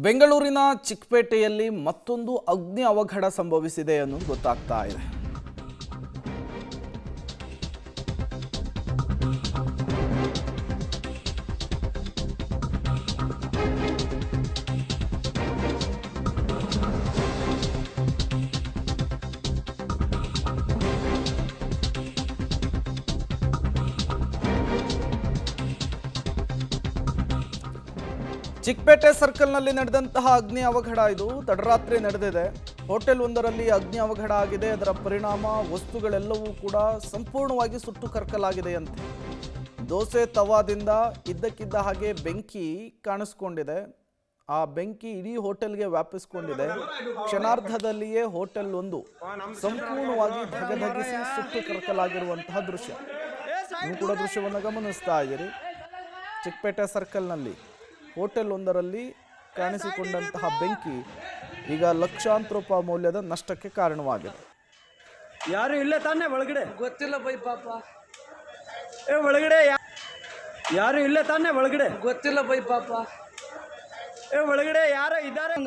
ಬೆಂಗಳೂರಿನ ಚಿಕ್ಕಪೇಟೆಯಲ್ಲಿ ಮತ್ತೊಂದು ಅಗ್ನಿ ಅವಘಡ ಸಂಭವಿಸಿದೆ ಅನ್ನೋದು ಗೊತ್ತಾಗ್ತಾ ಇದೆ. ಚಿಕ್ಕಪೇಟೆ ಸರ್ಕಲ್ನಲ್ಲಿ ನಡೆದಂತಹ ಅಗ್ನಿ ಅವಘಡ ಇದು ತಡರಾತ್ರಿ ನಡೆದಿದೆ. ಹೋಟೆಲ್ ಒಂದರಲ್ಲಿ ಅಗ್ನಿ ಅವಘಡ ಆಗಿದೆ. ಅದರ ಪರಿಣಾಮ ವಸ್ತುಗಳೆಲ್ಲವೂ ಕೂಡ ಸಂಪೂರ್ಣವಾಗಿ ಸುಟ್ಟು ಕರಕಲಾಗಿದೆಯಂತೆ. ದೋಸೆ ತವಾದಿಂದ ಇದ್ದಕ್ಕಿದ್ದ ಹಾಗೆ ಬೆಂಕಿ ಕಾಣಿಸ್ಕೊಂಡಿದೆ. ಆ ಬೆಂಕಿ ಇಡೀ ಹೋಟೆಲ್ಗೆ ವ್ಯಾಪಿಸ್ಕೊಂಡಿದೆ. ಕ್ಷಣಾರ್ಧದಲ್ಲಿಯೇ ಹೋಟೆಲ್ ಒಂದು ಸಂಪೂರ್ಣವಾಗಿ ಧಗಧಗಿಸಿ ಸುಟ್ಟು ಕರಕಲಾಗಿರುವಂತಹ ದೃಶ್ಯ. ನೀವು ಕೂಡ ದೃಶ್ಯವನ್ನು ಗಮನಿಸ್ತಾ ಇದ್ದೀರಿ. ಚಿಕ್ಕಪೇಟೆ ಸರ್ಕಲ್ನಲ್ಲಿ ಹೋಟೆಲ್ ಒಂದರಲ್ಲಿ ಕಾಣಿಸಿಕೊಂಡಂತಹ ಬೆಂಕಿ ಈಗ ಲಕ್ಷಾಂತರ ರೂಪಾಯಿ ಮೌಲ್ಯದ ನಷ್ಟಕ್ಕೆ ಕಾರಣವಾಗಿದೆ. ಯಾರು ಇಲ್ಲೇ ತಾನೇ ಒಳಗಡೆ? ಗೊತ್ತಿಲ್ಲ ಬೈ ಪಾಪ. ಒಳಗಡೆ ಯಾರು ಇಲ್ಲೇ ತಾನೇ ಒಳಗಡೆ? ಗೊತ್ತಿಲ್ಲ ಬೈ ಪಾಪ. ಒಳಗಡೆ ಯಾರೋ ಇದ್ದಾರೆ.